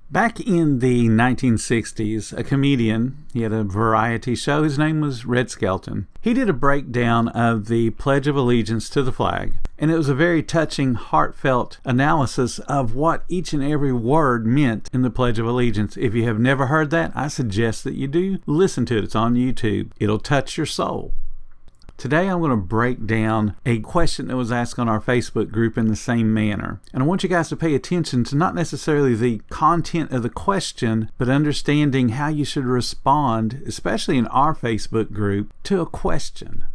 Back in the 1960s, a comedian, he had a variety show, his name was Red Skelton. He did a breakdown of the Pledge of Allegiance to the flag, and it was a very touching, heartfelt analysis of what each and every word meant in the Pledge of Allegiance. If you have never heard that, I suggest that you do listen to it. It's on YouTube. It'll touch your soul. Today I'm going to break down a question that was asked on our Facebook group in the same manner. And I want you guys to pay attention to not necessarily the content of the question, but understanding how you should respond, especially in our Facebook group, to a question.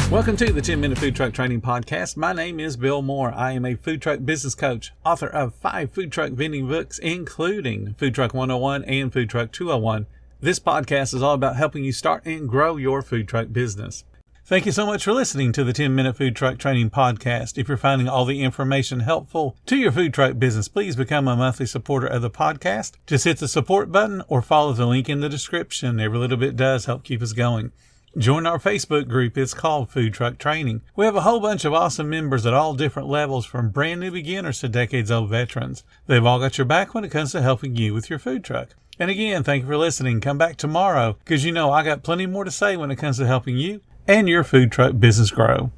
Welcome to the 10-Minute Food Truck Training Podcast. My name is Bill Moore. I am a food truck business coach, author of 5 food truck vending books, including Food Truck 101 and Food Truck 201. This podcast is all about helping you start and grow your food truck business. Thank you so much for listening to the 10-Minute Food Truck Training Podcast. If you're finding all the information helpful to your food truck business, please become a monthly supporter of the podcast. Just hit the support button or follow the link in the description. Every little bit does help keep us going. Join our Facebook group. It's called Food Truck Training. We have a whole bunch of awesome members at all different levels, from brand new beginners to decades-old veterans. They've all got your back when it comes to helping you with your food truck. And again, thank you for listening. Come back tomorrow, because you know I got plenty more to say when it comes to helping you and your food truck business grow.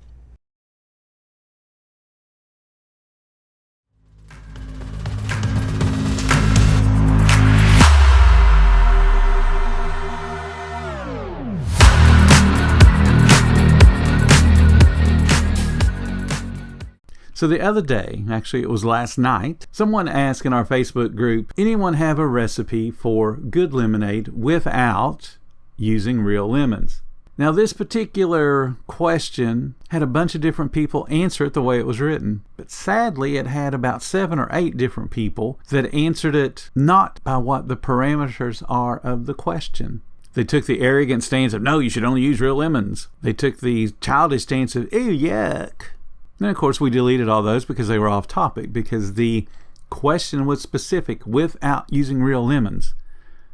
So the other day, actually it was last night, someone asked in our Facebook group, anyone have a recipe for good lemonade without using real lemons? Now this particular question had a bunch of different people answer it the way it was written, but sadly it had about 7 or 8 different people that answered it not by what the parameters are of the question. They took the arrogant stance of, no, you should only use real lemons. They took the childish stance of, ew, yuck. And of course we deleted all those because they were off topic, because the question was specific, without using real lemons.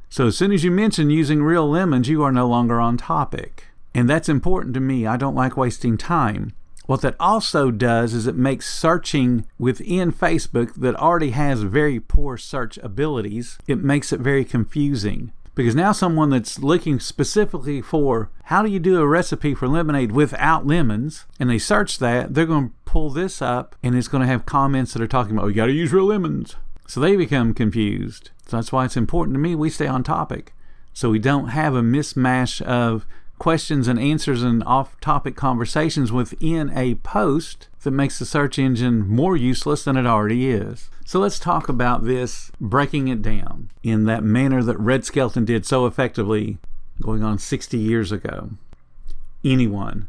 So as soon as you mention using real lemons, you are no longer on topic. And that's important to me. I don't like wasting time. What that also does is it makes searching within Facebook that already has very poor search abilities, it makes it very confusing. Because now someone that's looking specifically for how do you do a recipe for lemonade without lemons, and they search that, they're going to pull this up and it's going to have comments that are talking about, oh, you got to use real lemons. So they become confused. So that's why it's important to me we stay on topic, so we don't have a mismatch of questions and answers and off-topic conversations within a post that makes the search engine more useless than it already is. So let's talk about this, breaking it down in that manner that Red Skelton did so effectively going on 60 years ago. Anyone.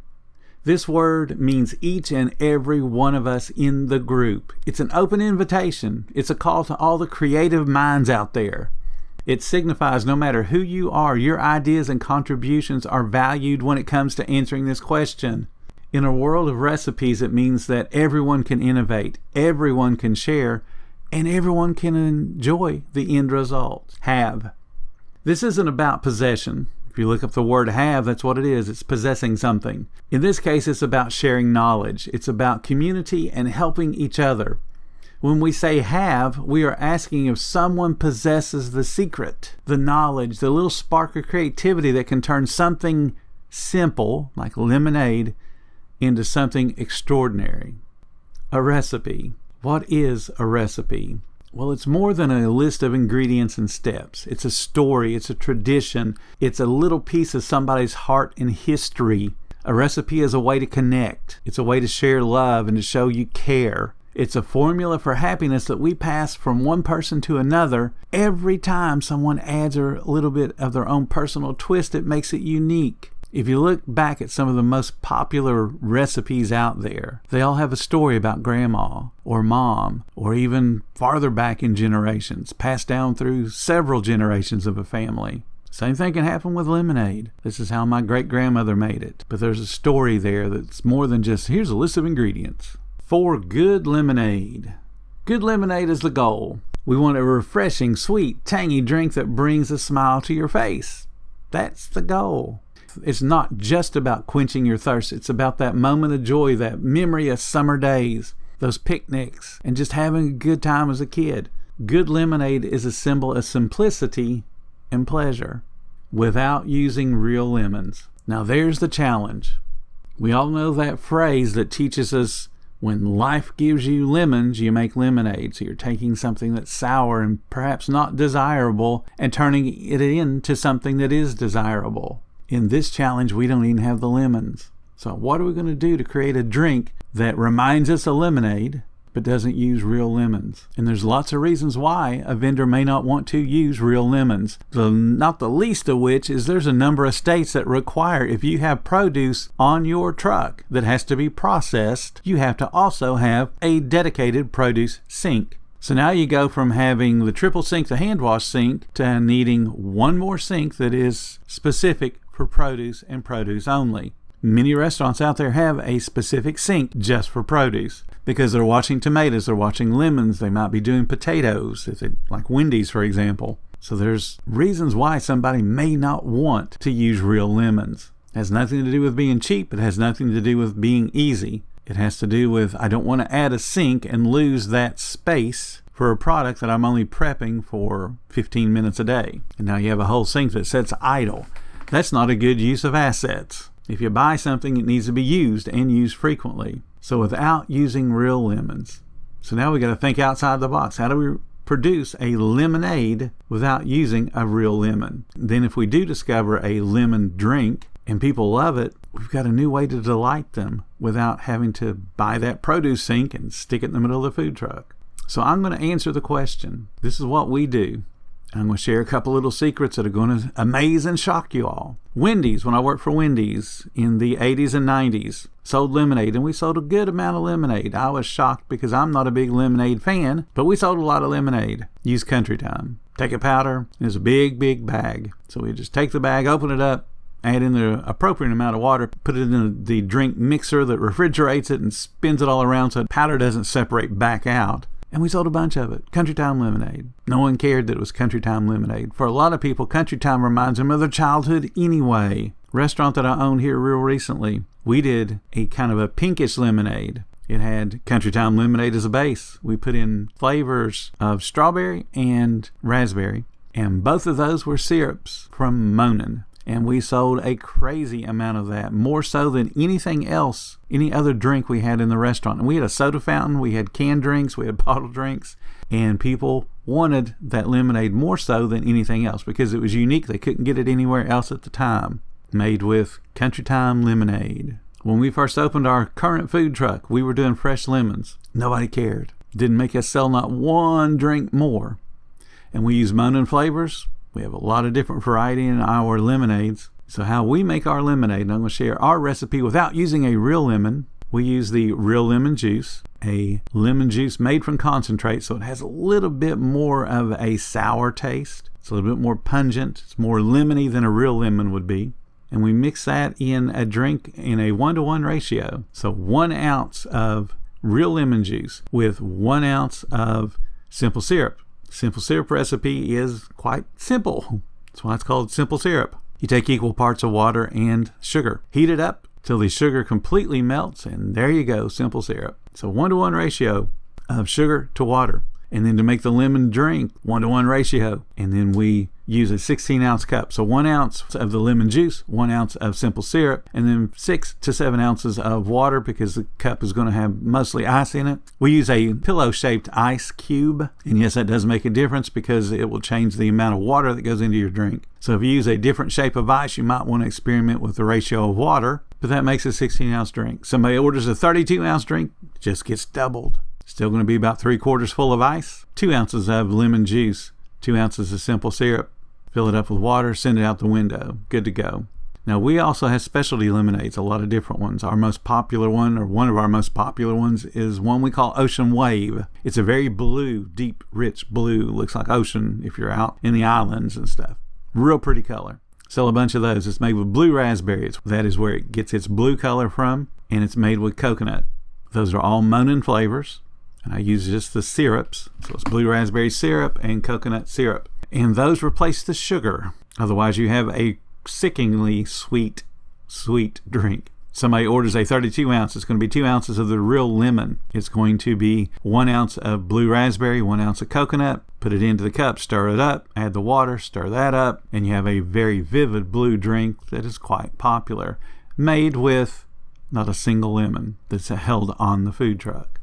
This word means each and every one of us in the group. It's an open invitation. It's a call to all the creative minds out there. It signifies no matter who you are, your ideas and contributions are valued when it comes to answering this question. In a world of recipes, it means that everyone can innovate, everyone can share, and everyone can enjoy the end result. Have. This isn't about possession. If you look up the word have, that's what it is. It's possessing something. In this case, it's about sharing knowledge. It's about community and helping each other. When we say have, we are asking if someone possesses the secret, the knowledge, the little spark of creativity that can turn something simple, like lemonade, into something extraordinary. A recipe. What is a recipe? Well, it's more than a list of ingredients and steps. It's a story, it's a tradition, it's a little piece of somebody's heart and history. A recipe is a way to connect. It's a way to share love and to show you care. It's a formula for happiness that we pass from one person to another. Every time someone adds a little bit of their own personal twist, it makes it unique. If you look back at some of the most popular recipes out there, they all have a story about grandma or mom, or even farther back in generations, passed down through several generations of a family. Same thing can happen with lemonade. This is how my great-grandmother made it. But there's a story there that's more than just, here's a list of ingredients. For good lemonade. Good lemonade is the goal. We want a refreshing, sweet, tangy drink that brings a smile to your face. That's the goal. it's not just about quenching your thirst. It's about that moment of joy, that memory of summer days, those picnics, and just having a good time as a kid. Good lemonade is a symbol of simplicity and pleasure without using real lemons. Now there's the challenge. We all know that phrase that teaches us when life gives you lemons, you make lemonade. So you're taking something that's sour and perhaps not desirable and turning it into something that is desirable. In this challenge, we don't even have the lemons. So what are we going to do to create a drink that reminds us of lemonade but doesn't use real lemons? And there's lots of reasons why a vendor may not want to use real lemons. Not the least of which is there's a number of states that require, if you have produce on your truck that has to be processed, you have to also have a dedicated produce sink. So now you go from having the triple sink, the hand wash sink, to needing one more sink that is specific for produce and produce only. Many restaurants out there have a specific sink just for produce because they're washing tomatoes, they're washing lemons, they might be doing potatoes, like Wendy's, for example. So there's reasons why somebody may not want to use real lemons. It has nothing to do with being cheap. It has nothing to do with being easy. It has to do with, I don't want to add a sink and lose that space for a product that I'm only prepping for 15 minutes a day. And now you have a whole sink that sits idle. That's not a good use of assets. If you buy something, it needs to be used and used frequently. So without using real lemons. So now we got to think outside the box. How do we produce a lemonade without using a real lemon? Then if we do discover a lemon drink and people love it, we've got a new way to delight them without having to buy that produce sink and stick it in the middle of the food truck. So I'm going to answer the question. This is what we do. I'm going to share a couple little secrets that are going to amaze and shock you all. Wendy's, when I worked for Wendy's in the 80s and 90s, sold lemonade, and we sold a good amount of lemonade. I was shocked because I'm not a big lemonade fan, but we sold a lot of lemonade. Use Country Time. Take a powder. It's a big, big bag. So we just take the bag, open it up, add in the appropriate amount of water, put it in the drink mixer that refrigerates it and spins it all around so the powder doesn't separate back out. And we sold a bunch of it. Country Time lemonade. No one cared that it was Country Time lemonade. For a lot of people, Country Time reminds them of their childhood anyway. Restaurant that I owned here real recently, we did a kind of a pinkish lemonade. It had Country Time lemonade as a base. We put in flavors of strawberry and raspberry. And both of those were syrups from Monin. And we sold a crazy amount of that, more so than anything else, any other drink we had in the restaurant. And we had a soda fountain, we had canned drinks, we had bottled drinks, and people wanted that lemonade more so than anything else because it was unique. They couldn't get it anywhere else at the time. Made with Country Time lemonade. When we first opened our current food truck, we were doing fresh lemons. Nobody cared. Didn't make us sell not one drink more. And we use Monin flavors. We have a lot of different variety in our lemonades. So how we make our lemonade, and I'm going to share our recipe without using a real lemon. We use the real lemon juice, a lemon juice made from concentrate, so it has a little bit more of a sour taste. It's a little bit more pungent. It's more lemony than a real lemon would be. And we mix that in a drink in a 1-to-1 ratio. So 1 ounce of real lemon juice with 1 ounce of simple syrup. Simple syrup recipe is quite simple. That's why it's called simple syrup. You take equal parts of water and sugar. Heat it up till the sugar completely melts, and there you go, simple syrup. So 1-to-1 ratio of sugar to water. And then to make the lemon drink, 1-to-1 ratio. And then we use a 16-ounce cup. So 1 ounce of the lemon juice, 1 ounce of simple syrup, and then 6 to 7 ounces of water because the cup is going to have mostly ice in it. We use a pillow-shaped ice cube. And yes, that does make a difference because it will change the amount of water that goes into your drink. So if you use a different shape of ice, you might want to experiment with the ratio of water, but that makes a 16-ounce drink. Somebody orders a 32-ounce drink, it just gets doubled. Still going to be about 3/4 full of ice, 2 ounces of lemon juice, 2 ounces of simple syrup, fill it up with water, send it out the window. Good to go. Now we also have specialty lemonades, a lot of different ones. Our most popular one, or one of our most popular ones, is one we call Ocean Wave. It's a very blue, deep, rich blue. Looks like ocean if you're out in the islands and stuff. Real pretty color. Sell a bunch of those. It's made with blue raspberries. That is where it gets its blue color from, and it's made with coconut. Those are all Monin flavors. And I use just the syrups. So it's blue raspberry syrup and coconut syrup. And those replace the sugar. Otherwise you have a sickeningly sweet sweet drink. Somebody orders a 32 ounce, it's going to be 2 ounces of the real lemon. It's going to be 1 ounce of blue raspberry, 1 ounce of coconut. Put it into the cup, stir it up, add the water, stir that up, and you have a very vivid blue drink that is quite popular, made with not a single lemon that's held on the food truck.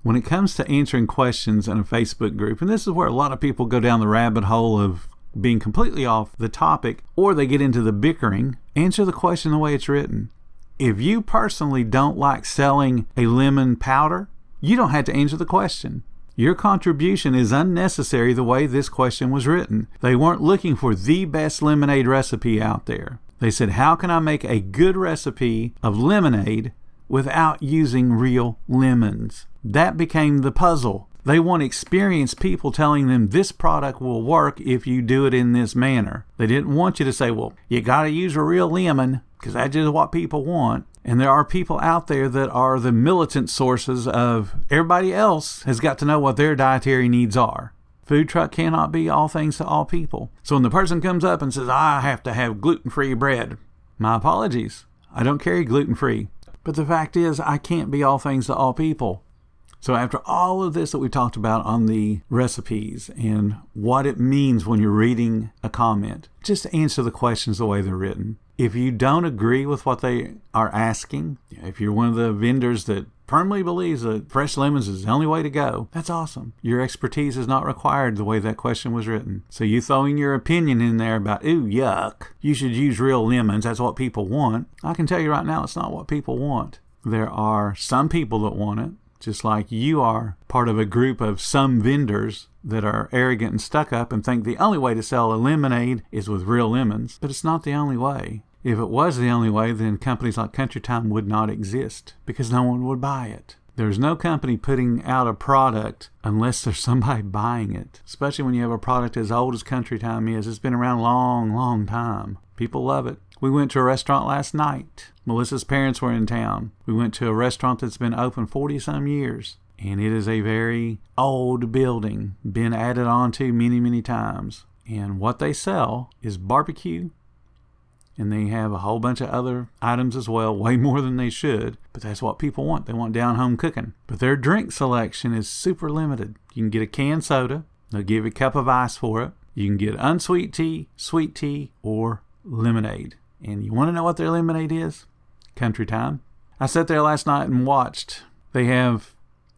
When it comes to answering questions in a Facebook group, and this is where a lot of people go down the rabbit hole of being completely off the topic, or they get into the bickering, answer the question the way it's written. If you personally don't like selling a lemon powder, you don't have to answer the question. Your contribution is unnecessary the way this question was written. They weren't looking for the best lemonade recipe out there. They said, how can I make a good recipe of lemonade without using real lemons? That became the puzzle. They want experienced people telling them this product will work if you do it in this manner. They didn't want you to say, well, you got to use a real lemon, because that's just what people want. And there are people out there that are the militant sources of everybody else has got to know what their dietary needs are. Food truck cannot be all things to all people. So when the person comes up and says, I have to have gluten-free bread, my apologies. I don't carry gluten-free. But the fact is, I can't be all things to all people. So after all of this that we talked about on the recipes and what it means when you're reading a comment, just answer the questions the way they're written. If you don't agree with what they are asking, if you're one of the vendors that firmly believes that fresh lemons is the only way to go, that's awesome. Your expertise is not required the way that question was written. So you throwing your opinion in there about, ooh, yuck, you should use real lemons, that's what people want. I can tell you right now, it's not what people want. There are some people that want it, just like you are part of a group of some vendors that are arrogant and stuck up and think the only way to sell a lemonade is with real lemons. But it's not the only way. If it was the only way, then companies like Country Time would not exist because no one would buy it. There's no company putting out a product unless there's somebody buying it, especially when you have a product as old as Country Time is. It's been around a long, long time. People love it. We went to a restaurant last night. Melissa's parents were in town. We went to a restaurant that's been open 40-some years. And it is a very old building, been added on to many, many times. And what they sell is barbecue. And they have a whole bunch of other items as well, way more than they should. But that's what people want. They want down-home cooking. But their drink selection is super limited. You can get a canned soda. They'll give you a cup of ice for it. You can get unsweet tea, sweet tea, or lemonade. And you want to know what their lemonade is? Country Time. I sat there last night and watched. They have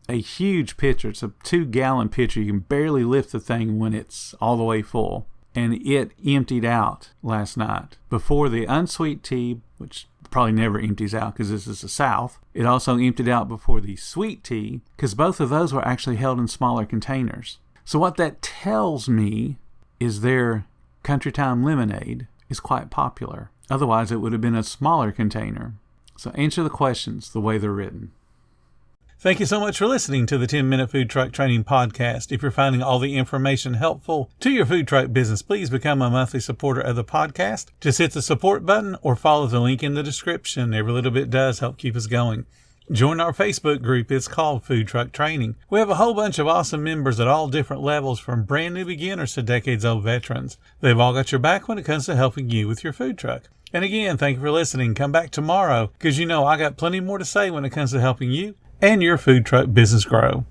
a huge pitcher. It's a 2-gallon pitcher. You can barely lift the thing when it's all the way full. And it emptied out last night. Before the unsweet tea, which probably never empties out because this is the South, it also emptied out before the sweet tea because both of those were actually held in smaller containers. So what that tells me is their Country Time lemonade is quite popular. Otherwise, it would have been a smaller container. So answer the questions the way they're written. Thank you so much for listening to the 10-Minute Food Truck Training Podcast. If you're finding all the information helpful to your food truck business, please become a monthly supporter of the podcast. Just hit the support button or follow the link in the description. Every little bit does help keep us going. Join our Facebook group. It's called Food Truck Training. We have a whole bunch of awesome members at all different levels, from brand new beginners to decades-old veterans. They've all got your back when it comes to helping you with your food truck. And again, thank you for listening. Come back tomorrow because you know I got plenty more to say when it comes to helping you and your food truck business grow.